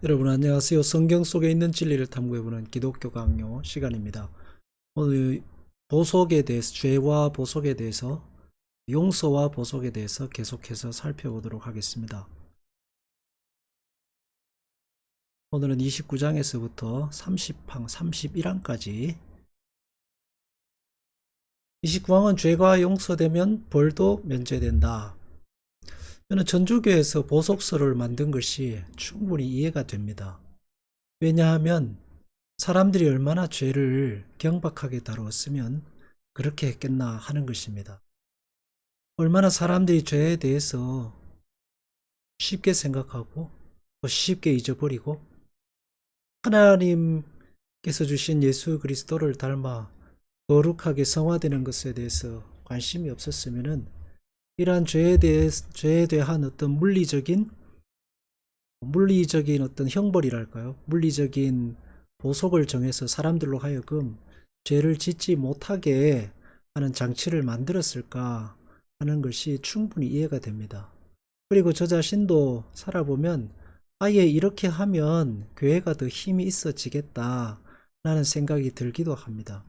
여러분 안녕하세요. 성경 속에 있는 진리를 탐구해보는 기독교 강요 시간입니다. 오늘 보속에 대해서, 죄와 보속에 대해서, 용서와 보속에 대해서 계속해서 살펴보도록 하겠습니다. 오늘은 29장에서부터 30항, 31항까지 29항은 죄가 용서되면 벌도 면제된다. 저는 전주교에서 보속서를 만든 것이 충분히 이해가 됩니다. 왜냐하면 사람들이 얼마나 죄를 경박하게 다루었으면 그렇게 했겠나 하는 것입니다. 얼마나 사람들이 죄에 대해서 쉽게 생각하고 또 쉽게 잊어버리고 하나님께서 주신 예수 그리스도를 닮아 거룩하게 성화되는 것에 대해서 관심이 없었으면은 이러한 죄에 대한 어떤 물리적인 어떤 형벌이랄까요? 물리적인 보속을 정해서 사람들로 하여금 죄를 짓지 못하게 하는 장치를 만들었을까 하는 것이 충분히 이해가 됩니다. 그리고 저 자신도 살아보면 아예 이렇게 하면 교회가 더 힘이 있어지겠다 라는 생각이 들기도 합니다.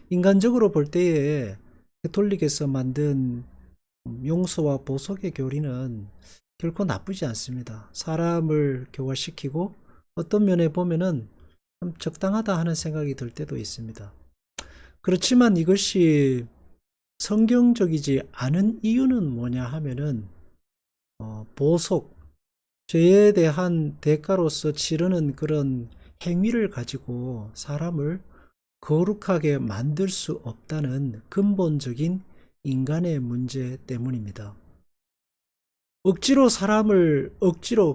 인간적으로 볼 때에 가톨릭에서 만든 용서와 보속의 교리는 결코 나쁘지 않습니다. 사람을 교화시키고 어떤 면에 보면은 좀 적당하다 하는 생각이 들 때도 있습니다. 그렇지만 이것이 성경적이지 않은 이유는 뭐냐 하면은 보속, 죄에 대한 대가로서 치르는 그런 행위를 가지고 사람을 거룩하게 만들 수 없다는 근본적인 인간의 문제 때문입니다. 억지로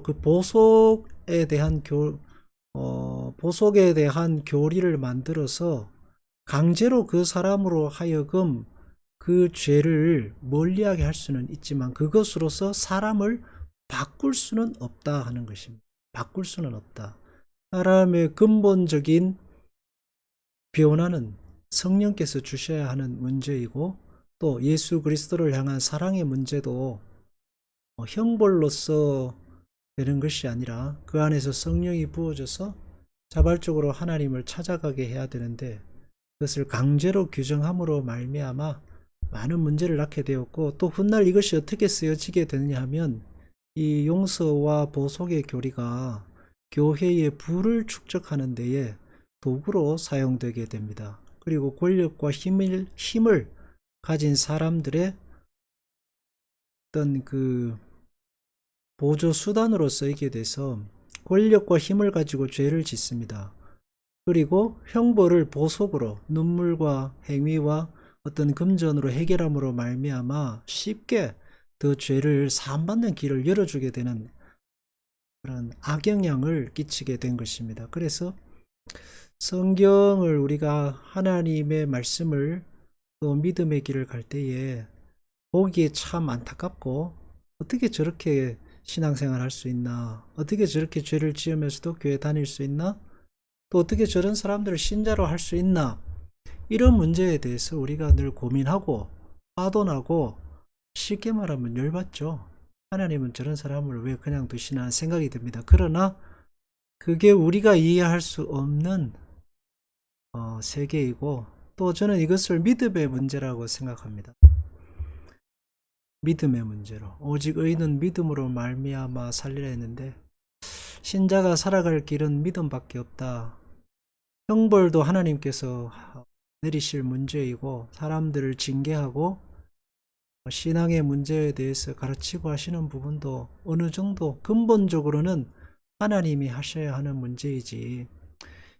그 보속에 대한 교리를 만들어서 강제로 그 사람으로 하여금 그 죄를 멀리하게 할 수는 있지만 그것으로서 사람을 바꿀 수는 없다 하는 것입니다. 바꿀 수는 없다. 사람의 근본적인 변화는 성령께서 주셔야 하는 문제이고 또 예수 그리스도를 향한 사랑의 문제도 형벌로서 되는 것이 아니라 그 안에서 성령이 부어져서 자발적으로 하나님을 찾아가게 해야 되는데 그것을 강제로 규정함으로 말미암아 많은 문제를 낳게 되었고 또 훗날 이것이 어떻게 쓰여지게 되느냐 하면 이 용서와 보속의 교리가 교회의 부를 축적하는 데에 도구로 사용되게 됩니다. 그리고 권력과 힘을 가진 사람들의 어떤 그 보조 수단으로 쓰이게 돼서 권력과 힘을 가지고 죄를 짓습니다. 그리고 형벌을 보속으로 눈물과 행위와 어떤 금전으로 해결함으로 말미암아 쉽게 더 죄를 사함받는 길을 열어주게 되는 그런 악영향을 끼치게 된 것입니다. 그래서 성경을 우리가 하나님의 말씀을 또 믿음의 길을 갈 때에 보기에 참 안타깝고 어떻게 저렇게 신앙생활 할 수 있나? 어떻게 저렇게 죄를 지으면서도 교회 다닐 수 있나? 또 어떻게 저런 사람들을 신자로 할 수 있나? 이런 문제에 대해서 우리가 늘 고민하고 파도나고 쉽게 말하면 열받죠. 하나님은 저런 사람을 왜 그냥 두시나 생각이 듭니다. 그러나 그게 우리가 이해할 수 없는 세계이고 또 저는 이것을 믿음의 문제라고 생각합니다. 믿음의 문제로 오직 의인은 믿음으로 말미암아 살리라 했는데 신자가 살아갈 길은 믿음밖에 없다. 형벌도 하나님께서 내리실 문제이고 사람들을 징계하고 신앙의 문제에 대해서 가르치고 하시는 부분도 어느 정도 근본적으로는 하나님이 하셔야 하는 문제이지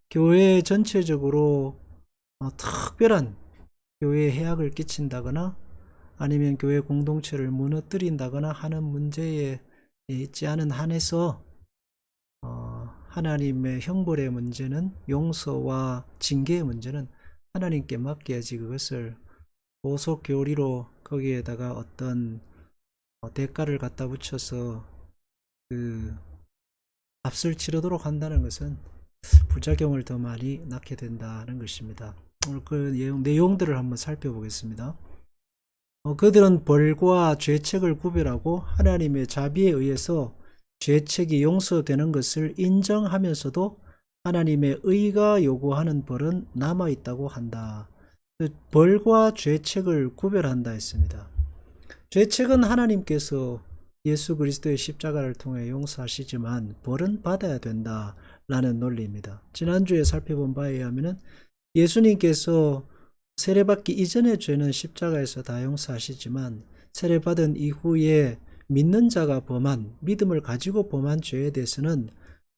교회 전체적으로 특별한 교회에 해악을 끼친다거나 아니면 교회 공동체를 무너뜨린다거나 하는 문제에 있지 않은 한에서 하나님의 형벌의 문제는 용서와 징계의 문제는 하나님께 맡겨야지 그것을 보속 교리로 거기에다가 어떤 대가를 갖다 붙여서 그 값을 치르도록 한다는 것은 부작용을 더 많이 낳게 된다는 것입니다. 오늘 그 내용들을 한번 살펴보겠습니다. 그들은 벌과 죄책을 구별하고 하나님의 자비에 의해서 죄책이 용서되는 것을 인정하면서도 하나님의 의가 요구하는 벌은 남아있다고 한다. 벌과 죄책을 구별한다 했습니다. 죄책은 하나님께서 예수 그리스도의 십자가를 통해 용서하시지만 벌은 받아야 된다라는 논리입니다. 지난주에 살펴본 바에 의하면 예수님께서 세례받기 이전의 죄는 십자가에서 다 용서하시지만 세례받은 이후에 믿는 자가 범한, 믿음을 가지고 범한 죄에 대해서는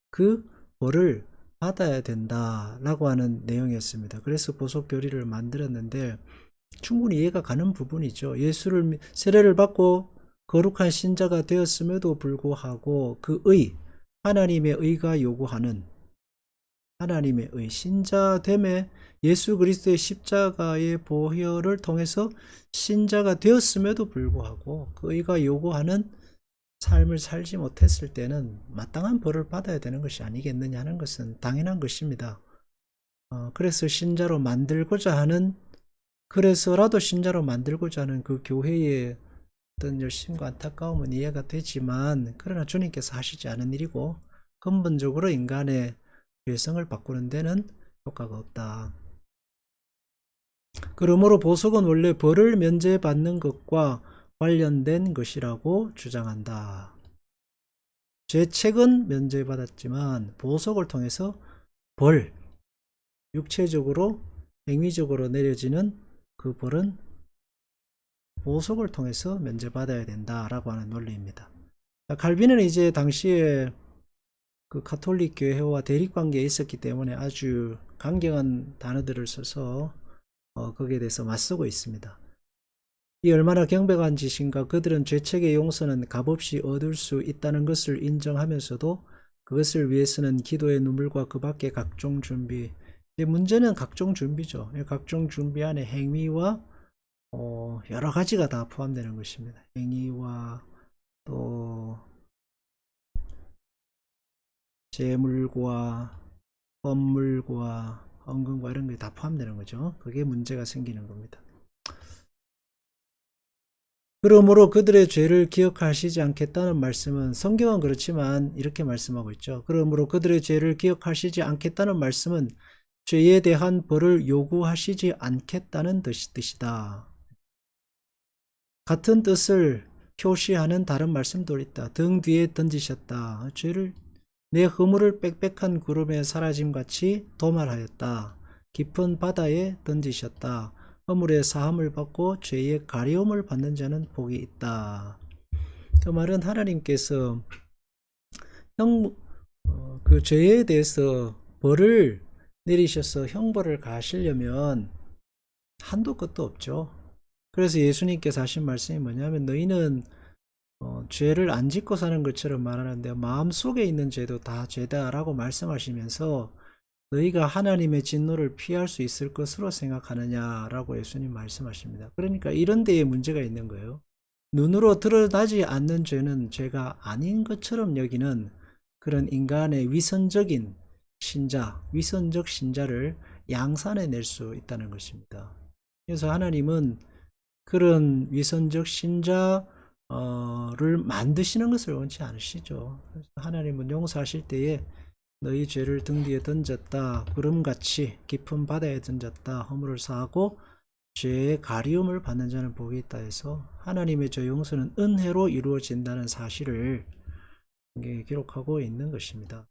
그 벌을 받아야 된다라고 하는 내용이었습니다. 그래서 보속교리를 만들었는데 충분히 이해가 가는 부분이죠. 세례를 받고 거룩한 신자가 되었음에도 불구하고 그 하나님의 의가 요구하는 하나님의 신자됨에 예수 그리스도의 십자가의 보혈을 통해서 신자가 되었음에도 불구하고 그 의가 요구하는 삶을 살지 못했을 때는 마땅한 벌을 받아야 되는 것이 아니겠느냐 하는 것은 당연한 것입니다. 그래서라도 신자로 만들고자 하는 그 교회의 어떤 열심과 안타까움은 이해가 되지만 그러나 주님께서 하시지 않은 일이고 근본적으로 인간의 죄성을 바꾸는 데는 효과가 없다. 그러므로 보석은 원래 벌을 면제받는 것과 관련된 것이라고 주장한다. 죄책은 면제받았지만 보석을 통해서 육체적으로 행위적으로 내려지는 그 벌은 보석을 통해서 면제받아야 된다라고 하는 논리입니다. 칼빈은 이제 당시에 그 가톨릭 교회와 대립관계에 있었기 때문에 아주 강경한 단어들을 써서 거기에 대해서 맞서고 있습니다. 이 얼마나 경배한 짓인가. 그들은 죄책의 용서는 값없이 얻을 수 있다는 것을 인정하면서도 그것을 위해서는 기도의 눈물과 그 밖의 각종 준비, 문제는 각종 준비죠. 각종 준비 안에 행위와 여러 가지가 다 포함되는 것입니다. 행위와 또 재물과 헌물과 헌금과 이런 게 다 포함되는 거죠. 그게 문제가 생기는 겁니다. 그러므로 그들의 죄를 기억하시지 않겠다는 말씀은 성경은 그렇지만 이렇게 말씀하고 있죠. 그러므로 그들의 죄를 기억하시지 않겠다는 말씀은 죄에 대한 벌을 요구하시지 않겠다는 뜻이다. 같은 뜻을 표시하는 다른 말씀도 있다. 등 뒤에 던지셨다. 내 허물을 빽빽한 구름에 사라짐같이 도말하였다. 깊은 바다에 던지셨다. 허물의 사함을 받고 죄의 가려움을 받는 자는 복이 있다. 그 말은 하나님께서 그 죄에 대해서 벌을 내리셔서 형벌을 가하시려면 한도 끝도 없죠. 그래서 예수님께서 하신 말씀이 뭐냐면 너희는 죄를 안 짓고 사는 것처럼 말하는데 마음속에 있는 죄도 다 죄다라고 말씀하시면서 너희가 하나님의 진노를 피할 수 있을 것으로 생각하느냐라고 예수님 말씀하십니다. 그러니까 이런 데에 문제가 있는 거예요. 눈으로 드러나지 않는 죄는 죄가 아닌 것처럼 여기는 그런 인간의 위선적 신자를 양산해 낼 수 있다는 것입니다. 그래서 하나님은 그런 위선적 신자를 만드시는 것을 원치 않으시죠. 그래서 하나님은 용서하실 때에 너희 죄를 등 뒤에 던졌다. 구름같이 깊은 바다에 던졌다. 허물을 사하고 죄의 가리움을 받는 자는 복이 있다 해서 하나님의 죄 용서는 은혜로 이루어진다는 사실을 기록하고 있는 것입니다.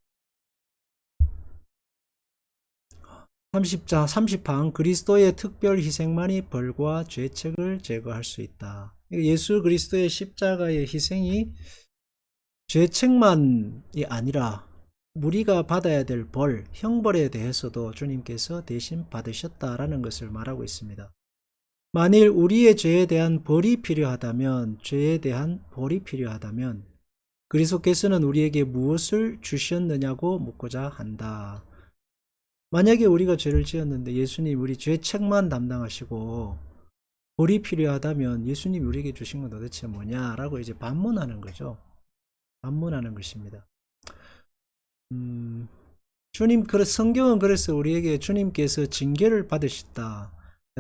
30 항 그리스도의 특별 희생만이 벌과 죄책을 제거할 수 있다. 예수 그리스도의 십자가의 희생이 죄책만이 아니라 우리가 받아야 될 형벌에 대해서도 주님께서 대신 받으셨다라는 것을 말하고 있습니다. 만일 우리의 죄에 대한 벌이 필요하다면 그리스도께서는 우리에게 무엇을 주셨느냐고 묻고자 한다. 만약에 우리가 죄를 지었는데 예수님 우리 죄책만 담당하시고 벌이 필요하다면 예수님이 우리에게 주신 건 도대체 뭐냐라고 이제 반문하는 거죠. 반문하는 것입니다. 성경은 그래서 우리에게 주님께서 징계를 받으셨다.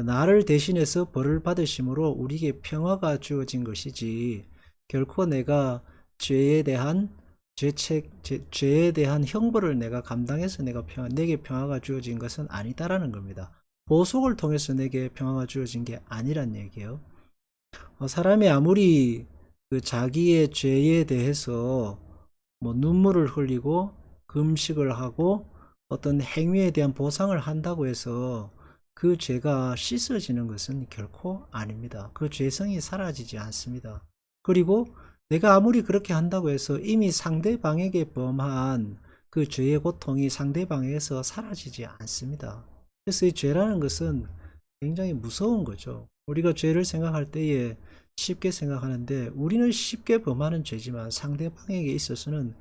나를 대신해서 벌을 받으심으로 우리에게 평화가 주어진 것이지 결코 내가 죄에 대한 죄에 대한 형벌을 내가 감당해서 내게 평화가 주어진 것은 아니다라는 겁니다. 보속을 통해서 내게 평화가 주어진 게 아니란 얘기예요. 사람이 아무리 그 자기의 죄에 대해서 뭐 눈물을 흘리고 금식을 하고 어떤 행위에 대한 보상을 한다고 해서 그 죄가 씻어지는 것은 결코 아닙니다. 그 죄성이 사라지지 않습니다. 그리고 내가 아무리 그렇게 한다고 해서 이미 상대방에게 범한 그 죄의 고통이 상대방에게서 사라지지 않습니다. 그래서 이 죄라는 것은 굉장히 무서운 거죠. 우리가 죄를 생각할 때에 쉽게 생각하는데 우리는 쉽게 범하는 죄지만 상대방에게 있어서는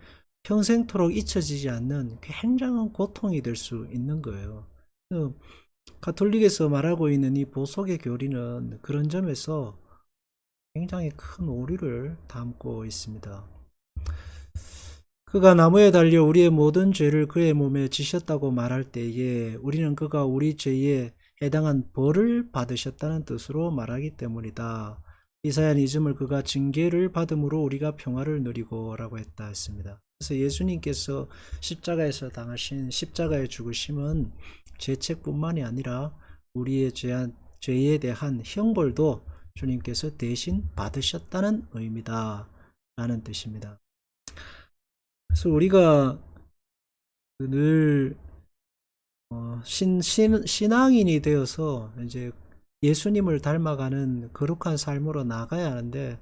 평생토록 잊혀지지 않는 굉장한 고통이 될 수 있는 거예요. 가톨릭에서 말하고 있는 이 보속의 교리는 그런 점에서 굉장히 큰 오류를 담고 있습니다. 그가 나무에 달려 우리의 모든 죄를 그의 몸에 지셨다고 말할 때에 우리는 그가 우리 죄에 해당한 벌을 받으셨다는 뜻으로 말하기 때문이다. 이사야 이즘을 그가 징계를 받음으로 우리가 평화를 누리고 라고 했다 했습니다. 그래서 예수님께서 십자가에서 당하신 십자가의 죽으심은 죄책뿐만이 아니라 우리의 죄에 대한 형벌도 주님께서 대신 받으셨다는 의미다 라는 뜻입니다. 그래서 우리가 늘 신앙인이 되어서 이제 예수님을 닮아가는 거룩한 삶으로 나아가야 하는데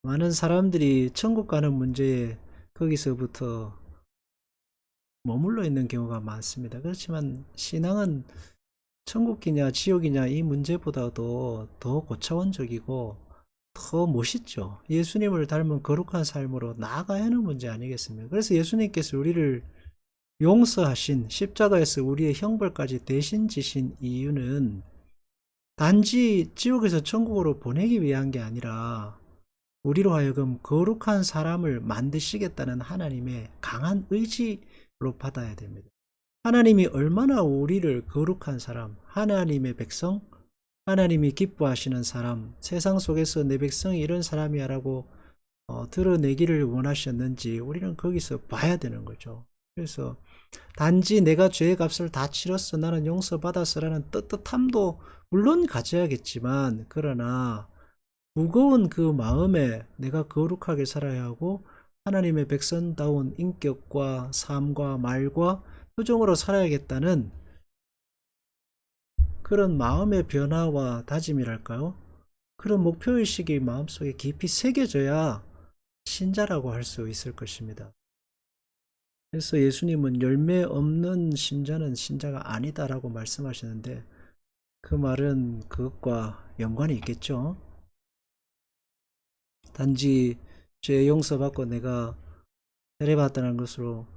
많은 사람들이 천국 가는 문제에 거기서부터 머물러 있는 경우가 많습니다. 그렇지만 신앙은 천국이냐 지옥이냐 이 문제보다도 더 고차원적이고 더 멋있죠. 예수님을 닮은 거룩한 삶으로 나아가야 하는 문제 아니겠습니까? 그래서 예수님께서 우리를 용서하신 십자가에서 우리의 형벌까지 대신 지신 이유는 단지 지옥에서 천국으로 보내기 위한 게 아니라 우리로 하여금 거룩한 사람을 만드시겠다는 하나님의 강한 의지로 받아야 됩니다. 하나님이 얼마나 우리를 거룩한 사람, 하나님의 백성, 하나님이 기뻐하시는 사람, 세상 속에서 내 백성이 이런 사람이야 라고 드러내기를 원하셨는지 우리는 거기서 봐야 되는 거죠. 그래서 단지 내가 죄의 값을 다 치렀어, 나는 용서받았어 라는 떳떳함도 물론 가져야겠지만 그러나 무거운 그 마음에 내가 거룩하게 살아야 하고 하나님의 백성다운 인격과 삶과 말과 표정으로 살아야겠다는 그런 마음의 변화와 다짐이랄까요? 그런 목표의식이 마음속에 깊이 새겨져야 신자라고 할 수 있을 것입니다. 그래서 예수님은 열매 없는 신자는 신자가 아니다라고 말씀하시는데 그 말은 그것과 연관이 있겠죠. 단지 죄 용서받고 내가 세례받았다는 것으로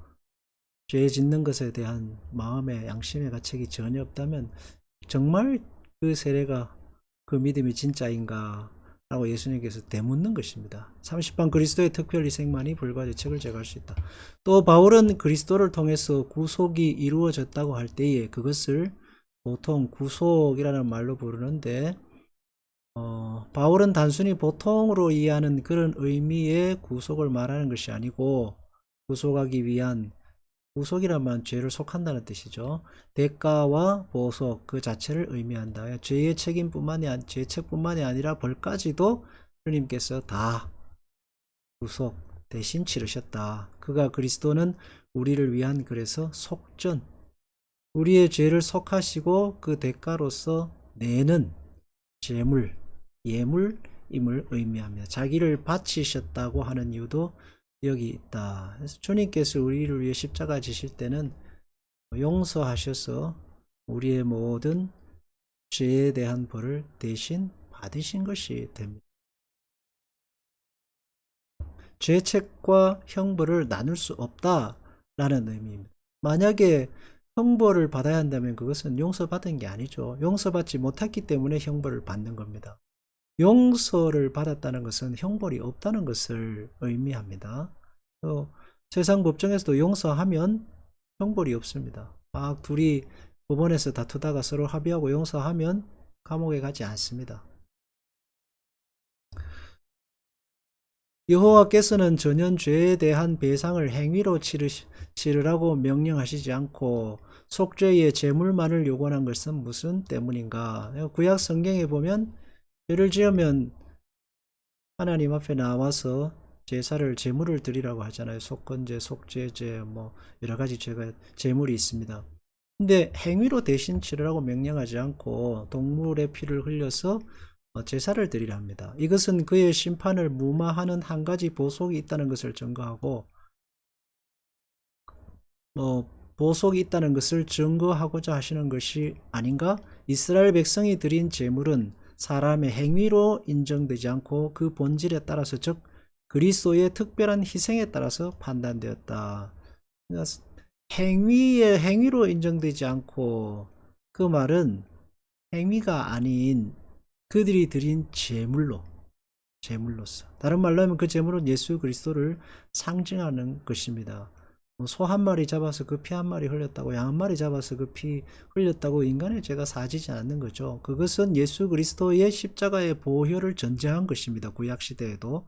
죄 짓는 것에 대한 마음의 양심의 가책이 전혀 없다면 정말 그 세례가 그 믿음이 진짜인가 라고 예수님께서 되묻는 것입니다. 30반 그리스도의 특별 희생만이 불과 죄책을 제거할 수 있다. 또 바울은 그리스도를 통해서 구속이 이루어졌다고 할 때에 그것을 보통 구속이라는 말로 부르는데 바울은 단순히 보통으로 이해하는 그런 의미의 구속을 말하는 것이 아니고 구속하기 위한 구속이란 말은 죄를 속한다는 뜻이죠. 대가와 보속 그 자체를 의미한다. 죄의 죄책뿐만이 아니라 벌까지도 주님께서 다 구속 대신 치르셨다. 그가 그리스도는 우리를 위한 그래서 속전, 우리의 죄를 속하시고 그 대가로서 내는 제물, 예물임을 의미합니다. 자기를 바치셨다고 하는 이유도 여기 있다. 그래서 주님께서 우리를 위해 십자가 지실 때는 용서하셔서 우리의 모든 죄에 대한 벌을 대신 받으신 것이 됩니다. 죄책과 형벌을 나눌 수 없다라는 의미입니다. 만약에 형벌을 받아야 한다면 그것은 용서받은 게 아니죠. 용서받지 못했기 때문에 형벌을 받는 겁니다. 용서를 받았다는 것은 형벌이 없다는 것을 의미합니다. 세상 법정에서도 용서하면 형벌이 없습니다. 막 둘이 법원에서 다투다가 서로 합의하고 용서하면 감옥에 가지 않습니다. 여호와께서는 전혀 죄에 대한 배상을 행위로 치르라고 명령하시지 않고 속죄의 제물만을 요구한 것은 무슨 때문인가? 구약 성경에 보면 죄를 지으면 하나님 앞에 나와서 제사를 제물을 드리라고 하잖아요. 속건제, 속죄제, 뭐 여러 가지 죄가 제물이 있습니다. 근데 행위로 대신 치르라고 명령하지 않고 동물의 피를 흘려서 제사를 드리라 합니다. 이것은 그의 심판을 무마하는 한 가지 보석이 있다는 것을 증거하고 보석이 있다는 것을 증거하고자 하시는 것이 아닌가? 이스라엘 백성이 드린 제물은 사람의 행위로 인정되지 않고 그 본질에 따라서, 즉 그리스도의 특별한 희생에 따라서 판단되었다. 그러니까 행위로 인정되지 않고, 그 말은 행위가 아닌 그들이 드린 제물로서, 다른 말로 하면 그 제물은 예수 그리스도를 상징하는 것입니다. 소 한 마리 잡아서 그 피 한 마리 흘렸다고, 양 한 마리 잡아서 그 피 흘렸다고 인간의 죄가 사지지 않는 거죠. 그것은 예수 그리스도의 십자가의 보혈을 전제한 것입니다. 구약 시대에도.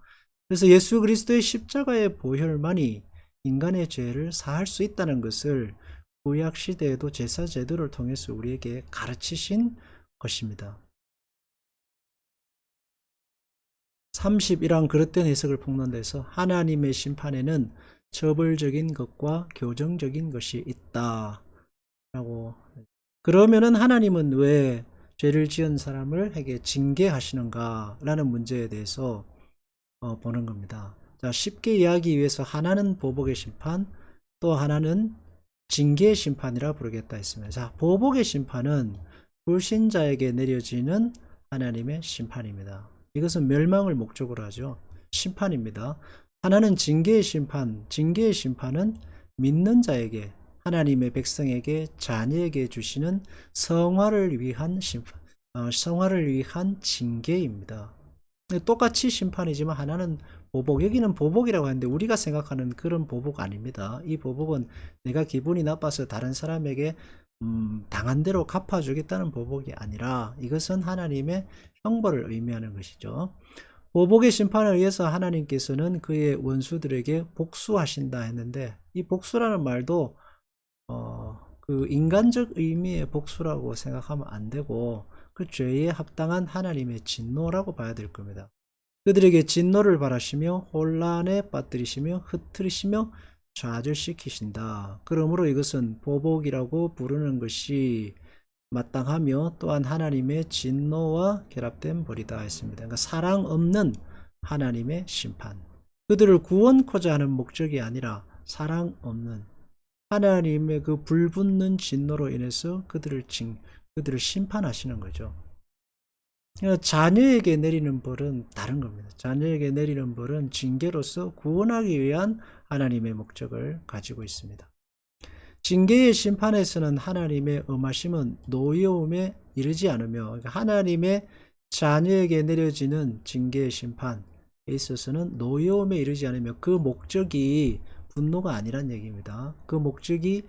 그래서 예수 그리스도의 십자가의 보혈만이 인간의 죄를 사할 수 있다는 것을 구약 시대에도 제사 제도를 통해서 우리에게 가르치신 것입니다. 31항 그릇된 해석을 폭론돼서 하나님의 심판에는 처벌적인 것과 교정적인 것이 있다 라고. 그러면은 하나님은 왜 죄를 지은 사람을 징계하시는가 라는 문제에 대해서 보는 겁니다. 자, 쉽게 이야기하기 위해서 하나는 보복의 심판, 또 하나는 징계의 심판이라 부르겠다 했습니다. 자, 보복의 심판은 불신자에게 내려지는 하나님의 심판입니다. 이것은 멸망을 목적으로 하죠. 심판입니다. 하나는 징계의 심판은 믿는 자에게, 하나님의 백성에게, 자녀에게 주시는 성화를 위한 심판, 성화를 위한 징계입니다. 똑같이 심판이지만 하나는 보복, 여기는 보복이라고 하는데 우리가 생각하는 그런 보복 아닙니다. 이 보복은 내가 기분이 나빠서 다른 사람에게 당한 대로 갚아주겠다는 보복이 아니라 이것은 하나님의 형벌을 의미하는 것이죠. 보복의 심판을 위해서 하나님께서는 그의 원수들에게 복수하신다 했는데, 이 복수라는 말도 그 인간적 의미의 복수라고 생각하면 안 되고 그 죄에 합당한 하나님의 진노라고 봐야 될 겁니다. 그들에게 진노를 바라시며 혼란에 빠뜨리시며 흩트리시며 좌절시키신다. 그러므로 이것은 보복이라고 부르는 것이 마땅하며 또한 하나님의 진노와 결합된 벌이다 했습니다. 그러니까 사랑 없는 하나님의 심판. 그들을 구원코자 하는 목적이 아니라 사랑 없는 하나님의 그 불붙는 진노로 인해서 그들을 심판하시는 거죠. 자녀에게 내리는 벌은 다른 겁니다. 자녀에게 내리는 벌은 징계로서 구원하기 위한 하나님의 목적을 가지고 있습니다. 징계의 심판에서는 하나님의 엄하심은 노여움에 이르지 않으며, 그러니까 하나님의 자녀에게 내려지는 징계의 심판에 있어서는 노여움에 이르지 않으며, 그 목적이 분노가 아니란 얘기입니다. 그 목적이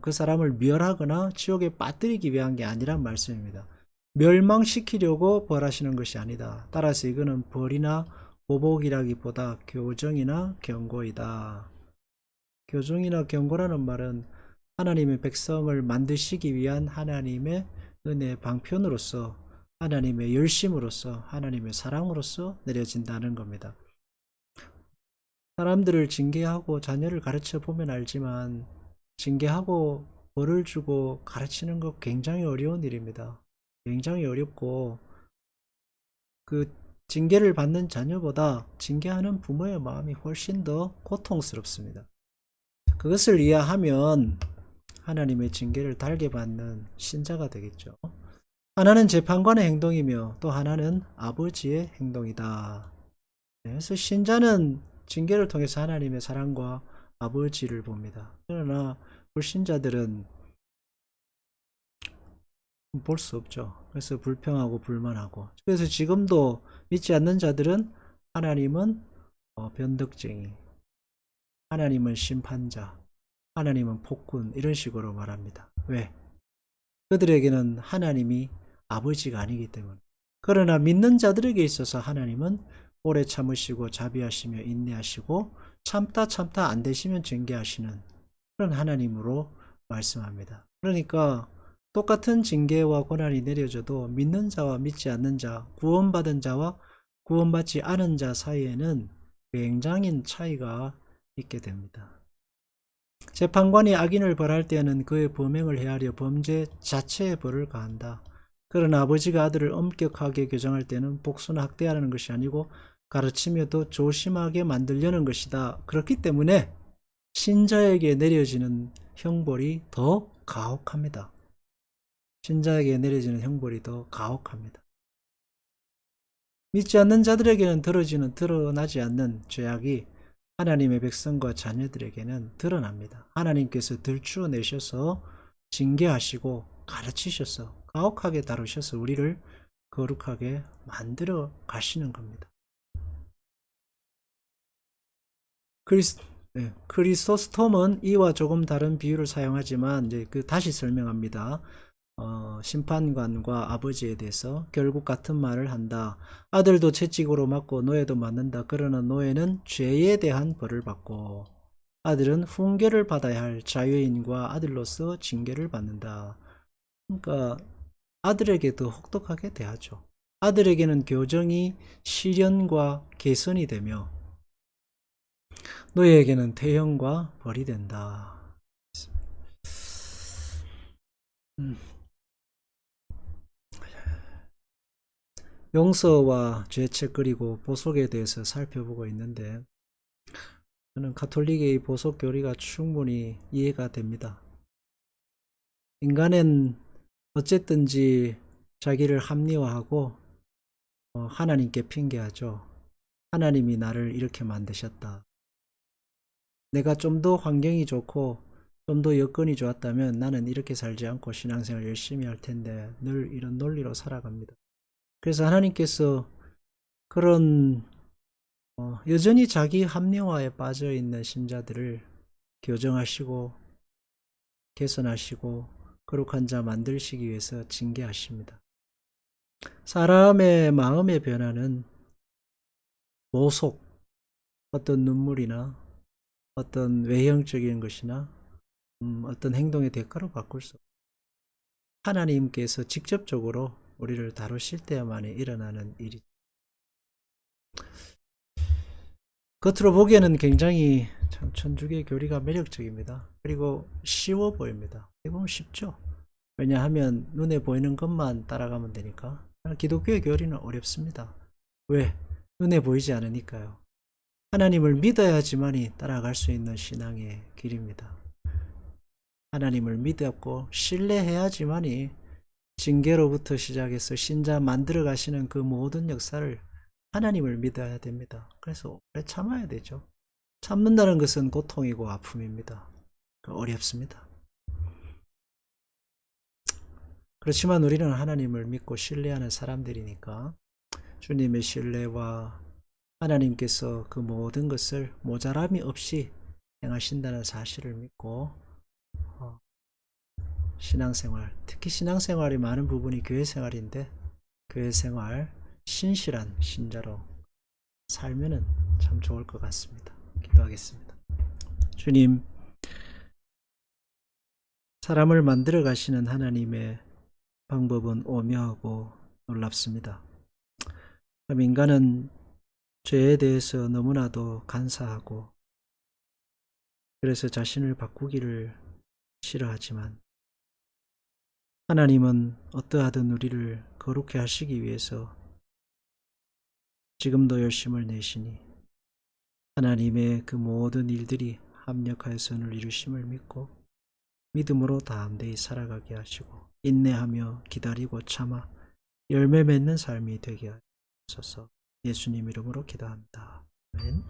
그 사람을 멸하거나 지옥에 빠뜨리기 위한 게 아니란 말씀입니다. 멸망시키려고 벌하시는 것이 아니다. 따라서 이거는 벌이나 보복이라기보다 교정이나 경고이다. 교정이나 경고라는 말은 하나님의 백성을 만드시기 위한 하나님의 은혜의 방편으로서, 하나님의 열심으로서, 하나님의 사랑으로서 내려진다는 겁니다. 사람들을 징계하고 자녀를 가르쳐 보면 알지만 징계하고 벌을 주고 가르치는 것 굉장히 어려운 일입니다. 굉장히 어렵고, 그 징계를 받는 자녀보다 징계하는 부모의 마음이 훨씬 더 고통스럽습니다. 그것을 이해하면 하나님의 징계를 달게 받는 신자가 되겠죠. 하나는 재판관의 행동이며 또 하나는 아버지의 행동이다. 그래서 신자는 징계를 통해서 하나님의 사랑과 아버지를 봅니다. 그러나 불신자들은 볼 수 없죠. 그래서 불평하고 불만하고. 그래서 지금도 믿지 않는 자들은 하나님은 변덕쟁이, 하나님은 심판자, 하나님은 폭군, 이런 식으로 말합니다. 왜? 그들에게는 하나님이 아버지가 아니기 때문에. 그러나 믿는 자들에게 있어서 하나님은 오래 참으시고 자비하시며 인내하시고 참다 안 되시면 징계하시는 그런 하나님으로 말씀합니다. 그러니까 똑같은 징계와 고난이 내려져도 믿는 자와 믿지 않는 자, 구원받은 자와 구원받지 않은 자 사이에는 굉장히 차이가 있게 됩니다. 재판관이 악인을 벌할 때에는 그의 범행을 헤아려 범죄 자체의 벌을 가한다. 그러나 아버지가 아들을 엄격하게 교정할 때는 복수나 학대하는 것이 아니고 가르치며 더 조심하게 만들려는 것이다. 그렇기 때문에 신자에게 내려지는 형벌이 더 가혹합니다. 신자에게 내려지는 형벌이 더 가혹합니다. 믿지 않는 자들에게는 드러나지 않는 죄악이 하나님의 백성과 자녀들에게는 드러납니다. 하나님께서 들추어내셔서 징계하시고 가르치셔서 가혹하게 다루셔서 우리를 거룩하게 만들어 가시는 겁니다. 크리소스톰은 이와 조금 다른 비유를 사용하지만 이제 다시 설명합니다. 심판관과 아버지에 대해서 결국 같은 말을 한다. 아들도 채찍으로 맞고 노예도 맞는다. 그러나 노예는 죄에 대한 벌을 받고 아들은 훈계를 받아야 할 자유인과 아들로서 징계를 받는다. 그러니까 아들에게 더 혹독하게 대하죠. 아들에게는 교정이 시련과 개선이 되며 노예에게는 태형과 벌이 된다. 용서와 죄책 그리고 보속에 대해서 살펴보고 있는데 저는 가톨릭의 보속 교리가 충분히 이해가 됩니다. 인간은 어쨌든지 자기를 합리화하고 하나님께 핑계하죠. 하나님이 나를 이렇게 만드셨다. 내가 좀 더 환경이 좋고 좀 더 여건이 좋았다면 나는 이렇게 살지 않고 신앙생활 열심히 할 텐데 늘 이런 논리로 살아갑니다. 그래서 하나님께서 그런 여전히 자기 합리화에 빠져 있는 신자들을 교정하시고 개선하시고 거룩한 자 만드시기 위해서 징계하십니다. 사람의 마음의 변화는 보속, 어떤 눈물이나 어떤 외형적인 것이나 어떤 행동의 대가로 바꿀 수 없습니다. 하나님께서 직접적으로 우리를 다루실 때야만이 일어나는 일이죠. 겉으로 보기에는 굉장히 참 천주교의 교리가 매력적입니다. 그리고 쉬워 보입니다. 대부분 쉽죠. 왜냐하면 눈에 보이는 것만 따라가면 되니까. 기독교의 교리는 어렵습니다. 왜? 눈에 보이지 않으니까요. 하나님을 믿어야지만이 따라갈 수 있는 신앙의 길입니다. 하나님을 믿었고 신뢰해야지만이 징계로부터 시작해서 신자 만들어 가시는 그 모든 역사를 하나님을 믿어야 됩니다. 그래서 오래 참아야 되죠. 참는다는 것은 고통이고 아픔입니다. 어렵습니다. 그렇지만 우리는 하나님을 믿고 신뢰하는 사람들이니까 주님의 신뢰와 하나님께서 그 모든 것을 모자람이 없이 행하신다는 사실을 믿고 신앙생활, 특히 신앙생활이 많은 부분이 교회생활인데 교회생활 신실한 신자로 살면은 참 좋을 것 같습니다. 기도하겠습니다. 주님, 사람을 만들어 가시는 하나님의 방법은 오묘하고 놀랍습니다. 인간은 죄에 대해서 너무나도 간사하고 그래서 자신을 바꾸기를 싫어하지만 하나님은 어떠하든 우리를 거룩해 하시기 위해서 지금도 열심을 내시니 하나님의 그 모든 일들이 합력하여 선을 이루심을 믿고 믿음으로 담대히 살아가게 하시고 인내하며 기다리고 참아 열매 맺는 삶이 되게 하소서. 예수님 이름으로 기도합니다. 아멘.